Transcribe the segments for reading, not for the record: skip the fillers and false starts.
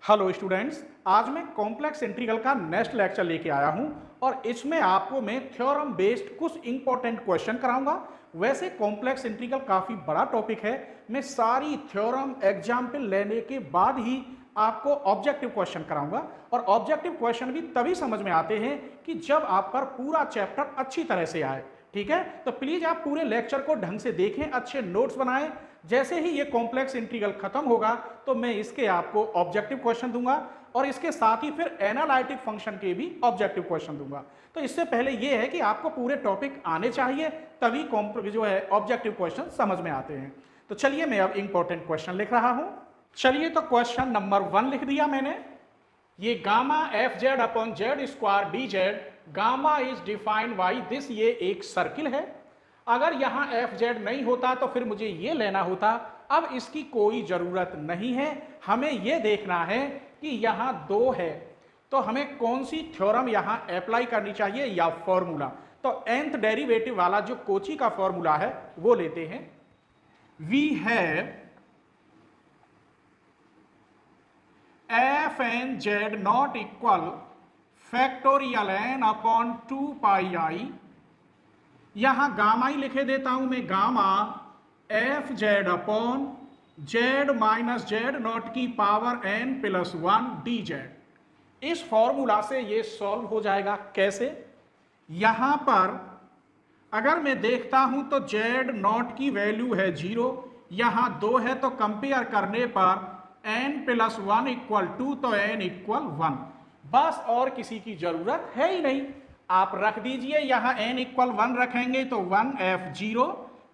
Hello students, आज मैं complex integral का नेक्स्ट लेक्चर लेके आया हूं और इसमें आपको मैं थ्योरम बेस्ड कुछ इंपॉर्टेंट क्वेश्चन कराऊंगा। वैसे कॉम्प्लेक्स इंटीग्रल काफ़ी बड़ा टॉपिक है, मैं सारी थ्योरम एग्जाम्पल लेने के बाद ही आपको ऑब्जेक्टिव क्वेश्चन कराऊंगा और ऑब्जेक्टिव क्वेश्चन भी तभी समझ में आते हैं कि जब आप पर पूरा चैप्टर अच्छी तरह से आए। ठीक है, तो प्लीज आप पूरे लेक्चर को ढंग से देखें, अच्छे नोट्स बनाएं। जैसे ही ये कॉम्प्लेक्स इंटीग्रल खत्म होगा तो मैं इसके आपको ऑब्जेक्टिव क्वेश्चन दूंगा और इसके साथ ही फिर एनालिटिक फंक्शन के भी ऑब्जेक्टिव क्वेश्चन दूंगा। तो इससे पहले ये है कि आपको पूरे टॉपिक आने चाहिए, तभी जो है ऑब्जेक्टिव क्वेश्चन समझ में आते हैं। तो चलिए मैं अब इंपॉर्टेंट क्वेश्चन लिख रहा हूं। चलिए, तो क्वेश्चन नंबर 1 लिख दिया मैंने। ये gamma F Z upon Z square D Z, gamma is defined by this, ये एक सर्किल है। अगर यहां एफ जेड नहीं होता तो फिर मुझे ये लेना होता, अब इसकी कोई जरूरत नहीं है। हमें यह देखना है कि यहां 2 है, तो हमें कौन सी थ्योरम यहां अप्लाई करनी चाहिए या फॉर्मूला। तो nth डेरिवेटिव वाला जो कोची का फॉर्मूला है वो लेते हैं। We have F N Z not equal factorial N upon 2 pi I. यहां गामा ही लिखे देता हूं मैं, gamma F Z upon Z minus Z not की power N plus 1 D Z. इस फॉर्मूला से ये सॉल्व हो जाएगा। कैसे? यहां पर अगर मैं देखता हूं तो जेड नॉट की वैल्यू है 0, यहां 2 है, तो कंपेयर करने पर एन प्लस 1 इक्वल 2, तो एन इक्वल 1। बस और किसी की जरूरत है ही नहीं। आप रख दीजिए, यहां n इक्वल 1 रखेंगे तो 1f0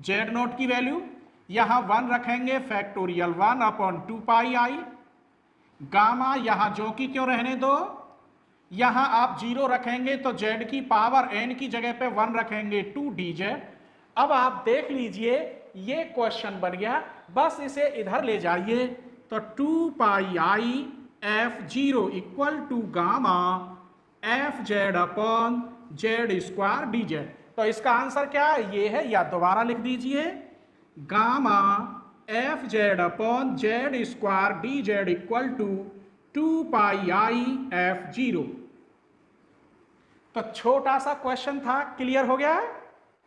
जेड नोट की वैल्यू, यहां 1 रखेंगे फैक्टोरियल 1 अपॉन 2 पाई आई। गामा यहां जो कि क्यों रहने दो, यहां आप 0 रखेंगे तो z की पावर n की जगह पे 1 रखेंगे 2 डी जेड। अब आप देख लीजिए ये क्वेश्चन बन गया, बस इसे इधर ले जाइए तो 2 pi I f0 equal to gamma F Z upon Z square D Z. तो इसका आंसर क्या है? ये है, या दोबारा लिख दीजिए, gamma F Z upon Z square D Z equal to 2 pi I f0। तो छोटा सा क्वेश्चन था, क्लियर हो गया।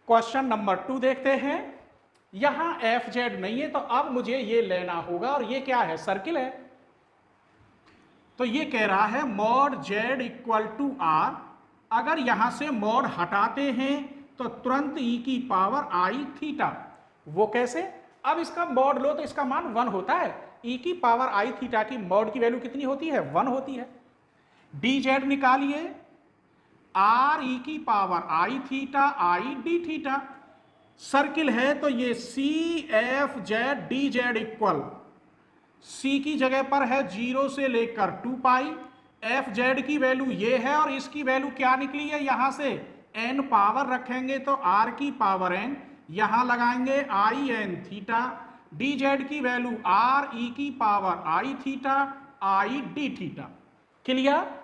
क्वेश्चन नंबर 2 देखते हैं। यहां एफ जेड नहीं है तो अब मुझे ये लेना होगा, और ये क्या है? सर्किल है। तो ये कह रहा है mod Z equal to R. अगर यहां से मॉड हटाते हैं तो तुरंत ई की पावर आई थीटा। वो कैसे? अब इसका मॉड लो तो इसका मान 1 होता है। ई की पावर आई थीटा की मॉड की वैल्यू कितनी होती है? 1 होती है। डी जेड निकालिए, आर ई की power I theta I D theta. Circle है तो ये C F Z D Z equal, C की जगह पर है 0 से लेकर 2 पाई, एफ जेड की वैल्यू ये है और इसकी वैल्यू क्या निकली है? यहां से n पावर रखेंगे तो r की पावर n, यहां लगाएंगे i n theta, d z की वैल्यू r e की power I theta I D theta. Clear?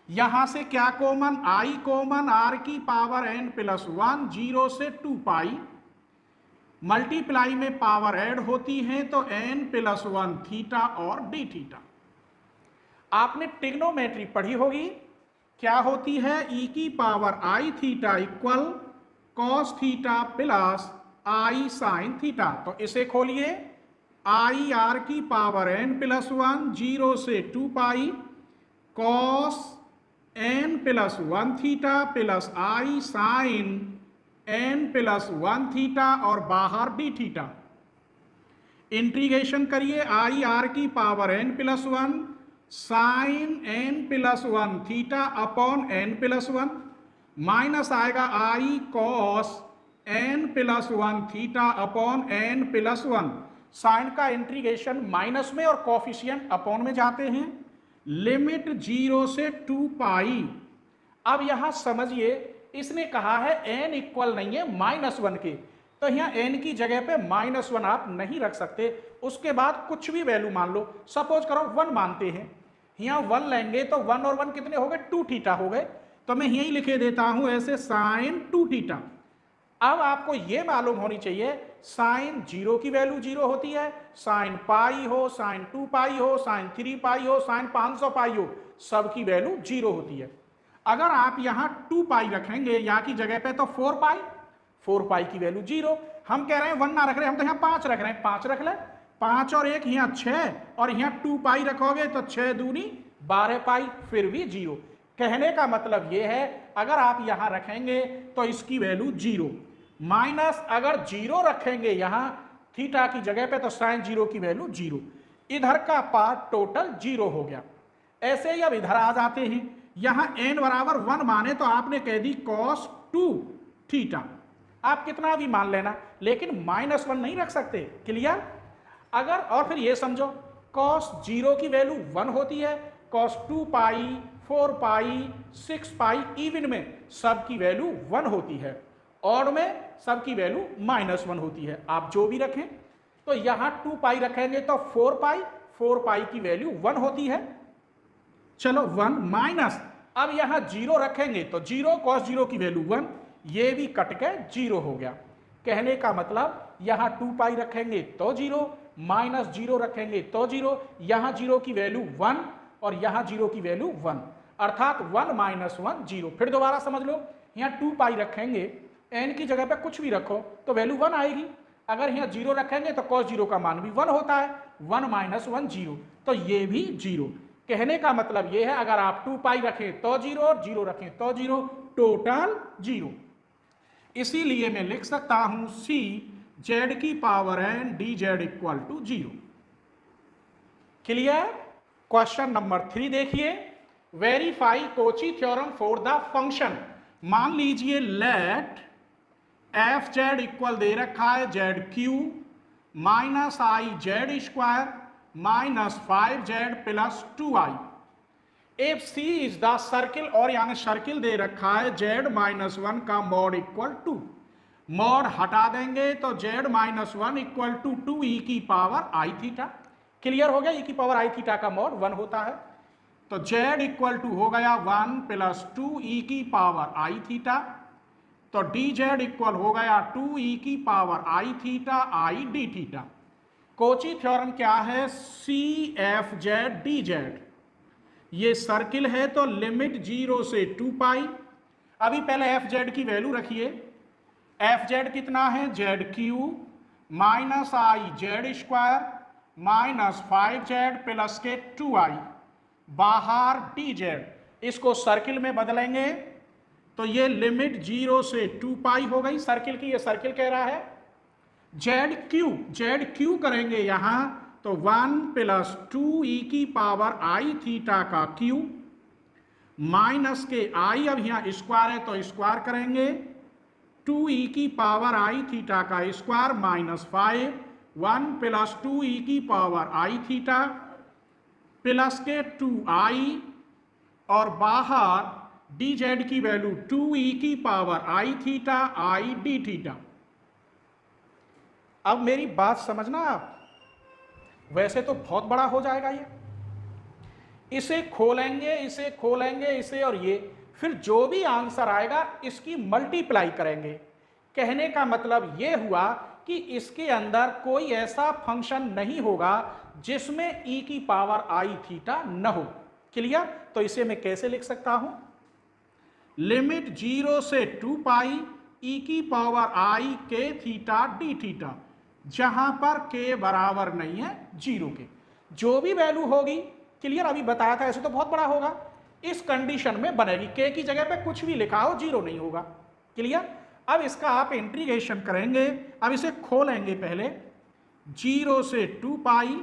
यहां से क्या कॉमन? i कॉमन, r की पावर n प्लस 1, 0 से 2 पाई, मल्टीप्लाई में पावर ऐड होती है तो n प्लस 1 थीटा और डी थीटा। आपने ट्रिग्नोमेट्री पढ़ी होगी, क्या होती है? e की power I theta equal cos theta plus i sine theta. तो इसे खोलिए, आई आर की पावर n प्लस 1, 0 से 2 pi, cos n plus 1 theta plus i sine n plus 1 theta और बाहर डी थीटा। इंटीग्रेशन करिए, आई आर की power n plus 1 sine n plus 1 theta upon n plus 1, minus आएगा i cos n plus 1 theta upon n plus 1। Sine का integration minus में और coefficient upon में जाते हैं। लिमिट 0 से 2 पाई। अब यहां समझिए, इसने कहा है n इक्वल नहीं है -1 के, तो यहाँ n की जगह पे -1 आप नहीं रख सकते, उसके बाद कुछ भी वैल्यू मान लो। सपोज करो 1 मानते हैं, यहाँ 1 लेंगे तो 1 और 1 कितने हो गए? 2 थीटा हो गए। तो मैं यही लिखे देता हूं ऐसे साइन 2 थीटा। अब आपको ये मालूम होनी चाहिए साइन 0 की वैल्यू 0 होती है, साइन पाई हो, साइन 2 पाई हो, साइन 3 पाई हो, साइन 500 पाई हो, सबकी वैल्यू 0 होती है। अगर आप यहां 2 पाई रखेंगे या की जगह पे तो 4 पाई की वैल्यू 0। हम कह रहे हैं 1 ना रख रहे, हम तो यहां 5 रख रहे हैं, 5 रख ले, 5 और 1 यहाँ 6, और यहाँ 2 पाई रखोगे तो 6 दूनी 12 पाई, फिर भी 0। कहने का मतलब यह है अगर आप यहां रखेंगे तो इसकी वैल्यू 0, माइनस अगर 0 रखेंगे यहां थीटा की जगह पे तो साइन 0 की वैल्यू 0। इधर का पार्ट टोटल 0 हो गया। ऐसे ही अब इधर आ जाते हैं, यहां n बराबर 1 माने तो आपने कह दी cos 2 थीटा, आप कितना भी मान लेना, लेकिन -1 नहीं रख सकते। क्लियर? अगर और फिर ये समझो cos 0 की वैल्यू 1 होती है, cos 2 पाई, 4 पाई, 6 पाई इवन में सबकी वैल्यू 1 होती है, ऑड में सबकी वैल्यू -1 होती है। आप जो भी रखें, तो यहां 2 पाई रखेंगे तो 4 पाई की वैल्यू 1 होती है। चलो 1 माइनस, अब यहां 0 रखेंगे तो 0 cos 0 की वैल्यू 1, ये भी कट के 0 हो गया। कहने का मतलब यहां 2 पाई रखेंगे तो 0, माइनस 0 रखेंगे तो 0, यहां 0 की वैल्यू 1 और यहां 0 की वैल्यू 1, अर्थात 1 - 1 0। फिर दोबारा समझ लो, यहां 2 पाई रखेंगे, n की जगह पे कुछ भी रखो तो वैल्यू 1 आएगी। अगर यहाँ 0 रखेंगे तो cos 0 का मान भी 1 होता है, 1 - 1 0, तो ये भी 0। कहने का मतलब ये है अगर आप 2 पाई रखें तो 0 और 0 रखें तो 0, टोटल 0। इसीलिए मैं लिख सकता हूं c z की power n dz equal to 0। Clear? Question number 3 देखिए, verify Cauchy theorem for the function. मान लीजिए लेट एफ जेड इक्वल दे रखा है Z cube minus I Z square minus 5z plus 2i। If C is the circle, और यानी circle दे रखा है z-1 का मॉड इक्वल टू, मॉड हटा देंगे तो z-1 इक्वल टू 2e की पावर आई थीटा। क्लियर हो गया? e की पावर आई थीटा का मॉड 1 होता है, तो z इक्वल टू हो गया 1 प्लस 2e की पावर आई थीटा, तो dz इक्वल हो गया 2e की power I theta I D theta. Cauchy theorem क्या है? C F Z D Z, ये सर्किल है तो लिमिट 0 से 2 पाई। अभी पहले एफ जेड की वैल्यू रखिए, एफ जेड कितना है? Z cube minus I Z square minus 5z plus के 2i, बाहर डी जेड, इसको सर्किल में बदलेंगे तो ये लिमिट 0 से 2 पाई हो गई सर्किल की, ये सर्किल कह रहा है। जेड क्यू करेंगे यहां तो 1 प्लस 2e की पावर आई थीटा का क्यू माइनस के आई, अब यहां स्क्वायर है तो स्क्वायर करेंगे, 2e की पावर आई थीटा का स्क्वायर माइनस 5, 1 प्लस 2e की पावर आई थीटा प्लस के 2i, और बाहर dz की वैल्यू 2e की power I theta I D theta. अब मेरी बात समझना आप, वैसे तो बहुत बड़ा हो जाएगा ये, इसे खोलेंगे इसे खोलेंगे इसे, और ये फिर जो भी आंसर आएगा इसकी मल्टीप्लाई करेंगे। कहने का मतलब ये हुआ कि इसके अंदर कोई ऐसा फंक्शन नहीं होगा जिसमें e की पावर आई थीटा न हो। क्लियर? तो इसे मैं कैसे लिख सकता हूं? लिमिट 0 से 2 पाई e की पावर आई के थीटा डी थीटा, जहां पर k बराबर नहीं है 0 के, जो भी वैल्यू होगी, क्लियर, अभी बताया था ऐसे तो बहुत बड़ा होगा, इस कंडीशन में बनेगी, k की जगह पे कुछ भी लिखा हो 0 नहीं होगा। क्लियर? अब इसका आप इंटीग्रेशन करेंगे, अब इसे खोलेंगे पहले, 0 से 2 पाई,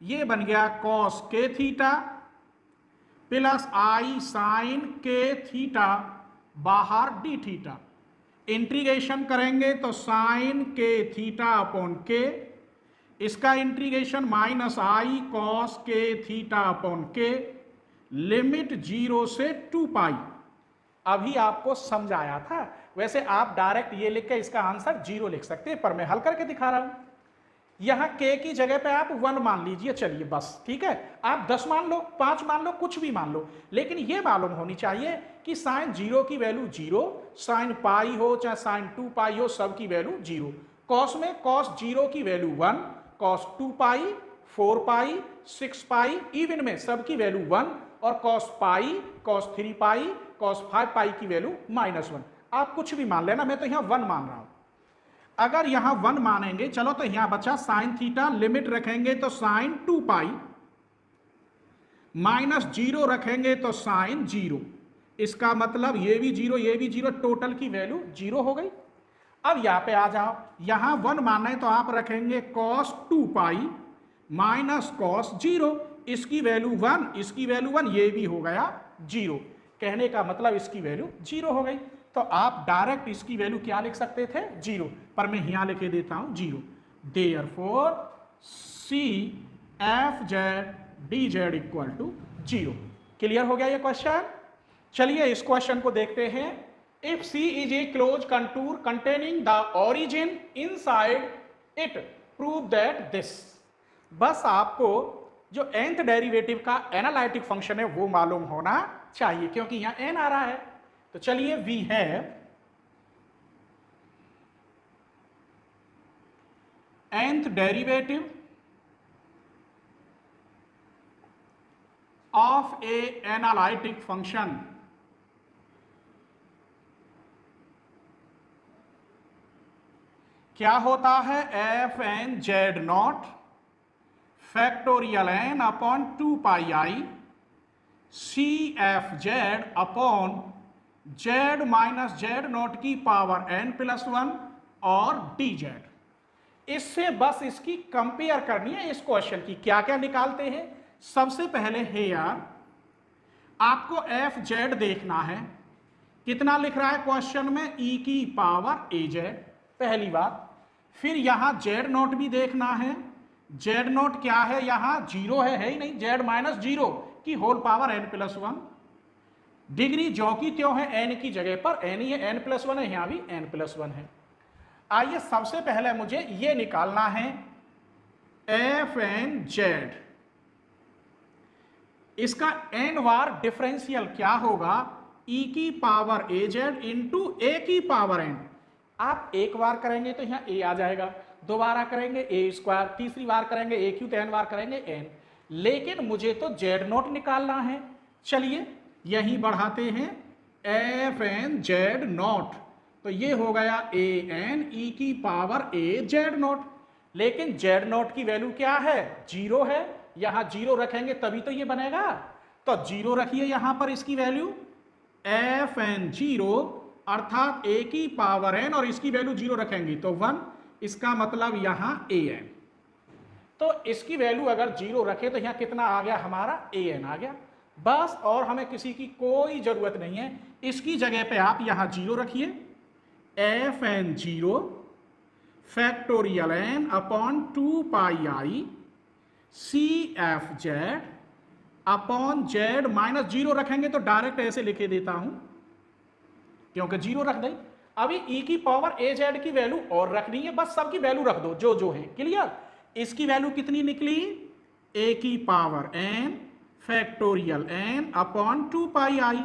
ये बन गया cos k theta plus i sine k theta, बाहर डी थीटा, इंटीग्रेशन करेंगे तो sine k theta upon k, इसका integration minus i cos k theta upon k, limit 0 से 2 पाई। अभी आपको समझाया था, वैसे आप डायरेक्ट ये लिख के इसका आंसर 0 लिख सकते हैं, पर मैं हल करके दिखा रहा हूं। यहां k की जगह पे आप 1 मान लीजिए, चलिए बस ठीक है, आप 10 मान लो, 5 मान लो, कुछ भी मान लो, लेकिन ये मालूम होनी चाहिए कि साइन 0 की वैल्यू 0, साइन पाई हो चाहे साइन 2 पाई हो, सब की वैल्यू 0। कॉस में कॉस 0 की वैल्यू 1, कॉस 2 पाई, 4 पाई, 6 पाई, इवन में सब की वैल्यू 1, और कॉस पाई, कॉस 3 पाई, कॉस 5 पाई की वैल्यू -1। आप कुछ भी मान लेना, मैं तो यहां 1 मान रहा हूं। अगर यहां 1 मानेंगे, चलो तो यहां बचा साइन थीटा, लिमिट रखेंगे तो साइन 2 पाई, -0 रखेंगे तो साइन 0, इसका मतलब ये भी 0 ये भी 0, टोटल की वैल्यू 0 हो गई। अब यहां पे आ जाओ, यहां 1 माने तो आप रखेंगे cos 2 पाई माइनस कॉस 0, इसकी वैल्यू 1, इसकी वैल्यू 1, ये भी हो गया 0। कहने का मतलब इसकी वैल्यू 0 हो गई। तो आप डायरेक्ट इसकी वैल्यू क्या लिख सकते थे, 0, पर मैं यहां लिखे देता हूं 0। Therefore C F Z D Z equal to 0। Clear हो गया ये क्वेश्चन। चलिए इस क्वेश्चन को देखते हैं। If C is a closed contour containing the origin inside it, prove that this. बस आपको जो nth डेरिवेटिव का एनालिटिक फंक्शन है वो मालूम होना चाहिए, क्योंकि यहां n आ रहा है। तो चलिए we have nth derivative of a analytic function क्या होता है, F N Z not factorial n upon 2 pi I C F Z upon Z minus Z not की पावर n+1 और डी जेड। इससे बस इसकी कंपेयर करनी है। इस क्वेश्चन की क्या क्या निकालते हैं, सबसे पहले है यार आपको एफ जेड देखना है, कितना लिख रहा है क्वेश्चन में, e की पावर ए जेड, पहली बात। फिर यहां जेड नॉट भी देखना है, जेड नॉट क्या है, यहां 0 है ही नहीं, जेड -0 की होल पावर n+1, डिग्री जो की त्यों है, n की जगह पर n ही है, n+1 है, यहां भी n+1 है। आइए सबसे पहले मुझे ये निकालना है एफ एन जेड, इसका n बार डिफरेंशियल क्या होगा, e की पावर ए जेड इंटू ए की पावर n। आप एक बार करेंगे तो यहां a आ जाएगा, दोबारा करेंगे a², तीसरी बार करेंगे a³ तो n बार करेंगे n, लेकिन मुझे तो जेड नॉट निकालना है। चलिए यही बढ़ाते हैं, एफ एन जेड नॉट, तो ये हो गया ए एन ई की पावर ए जेड नॉट, लेकिन जेड नॉट की वैल्यू क्या है, 0 है, यहां 0 रखेंगे तभी तो ये बनेगा, तो 0 रखिए यहां पर इसकी वैल्यू, एफ एन 0 अर्थात ए की पावर n, और इसकी वैल्यू 0 रखेंगे तो 1, इसका मतलब यहां ए एन। तो इसकी वैल्यू अगर 0 रखे तो यहां कितना आ गया हमारा, ए एन आ गया बस, और हमें किसी की कोई जरूरत नहीं है। इसकी जगह पे आप यहां 0 रखिए, f n 0 factorial n upon 2 pi आई C F Z upon z -0 रखेंगे तो डायरेक्ट ऐसे लिखे देता हूं, क्योंकि 0 रख दें। अभी e की पावर ए जेड की वैल्यू और रखनी है, बस सबकी वैल्यू रख दो जो जो है, क्लियर। इसकी वैल्यू कितनी निकली, a की power n factorial n upon 2 pi आई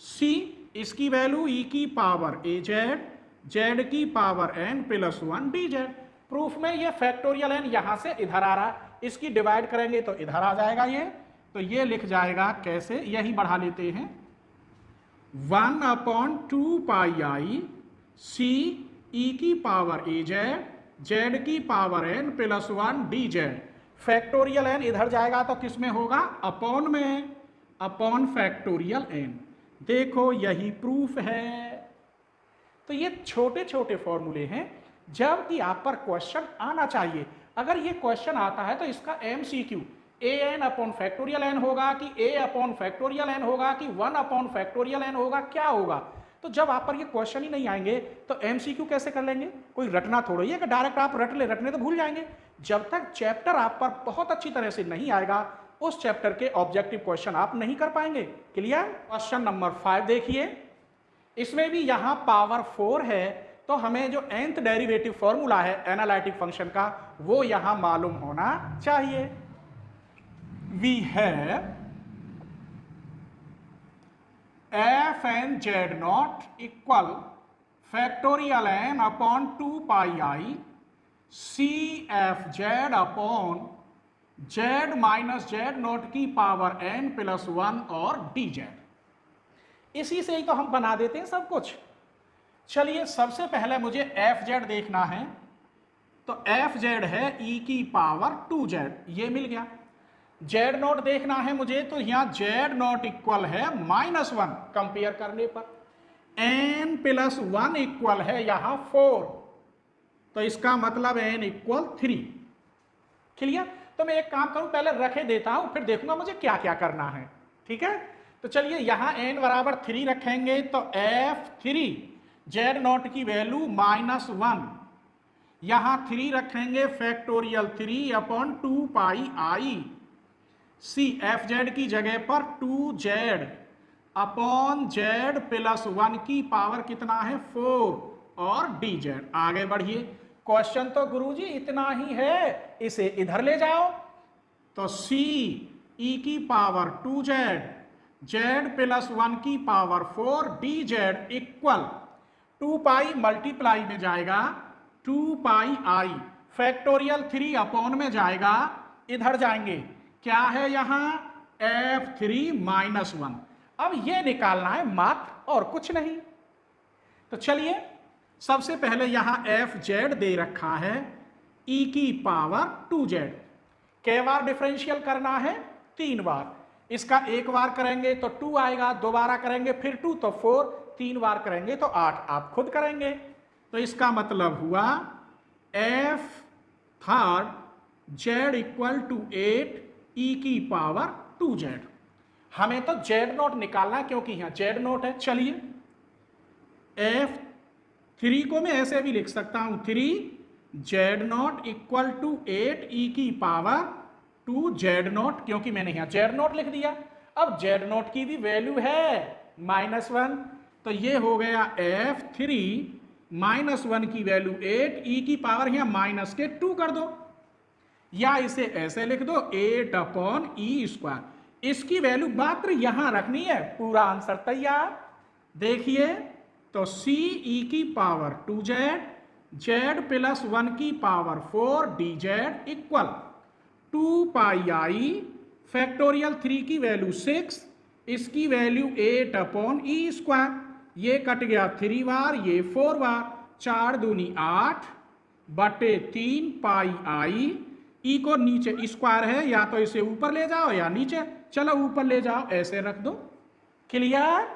सी, इसकी वैल्यू e की पावर ए जेड, जेड की power n+1 D Z. Proof में ये फैक्टोरियल n यहां से इधर आ रहा है, इसकी डिवाइड करेंगे तो इधर आ जाएगा ये, तो ये लिख जाएगा कैसे, यही बढ़ा लेते हैं, 1/2 पाई आई सी ई की पावर ए जेड, जेड की power n+1 D Z. Factorial n इधर जाएगा तो किस में होगा, अपॉन में, अपॉन फैक्टोरियल n। देखो यही प्रूफ है। तो ये छोटे छोटे फॉर्मूले हैं, जबकि आप पर क्वेश्चन आना चाहिए। अगर ये क्वेश्चन आता है तो इसका MCQ an upon factorial n होगा कि a अपॉन फैक्टोरियल n होगा कि 1 अपॉन फैक्टोरियल n होगा, क्या होगा। तो जब आप पर ये क्वेश्चन ही नहीं आएंगे तो MCQ कैसे कर लेंगे, कोई रटना थोड़ा ही है कि डायरेक्ट आप रटने तो भूल जाएंगे। जब तक चैप्टर आप पर बहुत अच्छी तरह से नहीं आएगा उस चैप्टर के ऑब्जेक्टिव क्वेश्चन आप नहीं कर पाएंगे। क्लियर। क्वेश्चन नंबर 5 देखिए, इसमें भी यहां पावर 4 है, तो हमें जो nth डेरिवेटिव फॉर्मूला है एनालिटिक फंक्शन का वो यहां मालूम होना चाहिए। We have F N Z not equal factorial n upon 2 pi I C F Z upon Z minus Z not की पावर n प्लस 1 और डी जेड। इसी से ही तो हम बना देते हैं सब कुछ। चलिए सबसे पहले मुझे एफ जेड देखना है, तो एफ जेड है ई की पावर 2z, ये मिल गया। जेड नॉट देखना है मुझे, तो यहां जेड नॉट इक्वल है -1 कंपेयर करने पर, n प्लस 1 इक्वल है यहां 4, तो इसका मतलब n इक्वल 3। क्लियर? तो मैं एक काम करूं, पहले रखे देता हूं फिर देखूंगा मुझे क्या क्या करना है। ठीक है, तो चलिए यहां n बराबर 3 रखेंगे, तो f3 जेड नॉट की वैल्यू -1, यहां 3 रखेंगे फैक्टोरियल 3 अपॉन 2 पाई आई सी एफ जेड की जगह पर 2z अपॉन जेड प्लस 1 की पावर कितना है 4 और डी जेड। आगे बढ़िए, क्वेश्चन तो गुरुजी इतना ही है, इसे इधर ले जाओ, तो c e की पावर 2z जेड प्लस 1 की power 4 D Z equal 2 pi multiply में जाएगा 2 पाई आई फैक्टोरियल 3 अपॉन में जाएगा, इधर जाएंगे क्या है यहां f3 -1। अब ये निकालना है मात्र और कुछ नहीं। तो चलिए सबसे पहले यहां एफ जेड दे रखा है ई की पावर 2z, कै बार डिफरेंशियल करना है 3 बार। इसका एक बार करेंगे तो 2 आएगा, दोबारा करेंगे फिर 2 तो 4, 3 बार करेंगे तो 8, आप खुद करेंगे। तो इसका मतलब हुआ F third Z equal to 8 E की पावर 2z। हमें तो जेड नोट निकालना है क्योंकि यहां जेड नोट है। चलिए f3 को मैं ऐसे भी लिख सकता हूं 3 Z note equal to 8 E की पावर 2 जेड नोट, क्योंकि मैंने यहां जेड नोट लिख दिया। अब जेड नोट की भी वैल्यू है -1, तो ये हो गया f3 -1 की वैल्यू 8 ई की पावर यहां माइनस के 2 कर दो, या इसे ऐसे लिख दो 8 अपॉन ई स्क्वायर। इसकी वैल्यू मात्र यहां रखनी है, पूरा आंसर तैयार। देखिए तो c e की पावर 2z जेड प्लस 1 की power 4 D Z equal 2 pi आई फैक्टोरियल 3 की वैल्यू 6, इसकी वैल्यू 8 अपॉन ई स्क्वायर। ये कट गया 3 बार, ये 4 बार, 4 दूनी 8 बटे 3 पाई आई। ई को नीचे स्क्वायर है, या तो इसे ऊपर ले जाओ या नीचे, चलो ऊपर ले जाओ, ऐसे रख दो। क्लियर?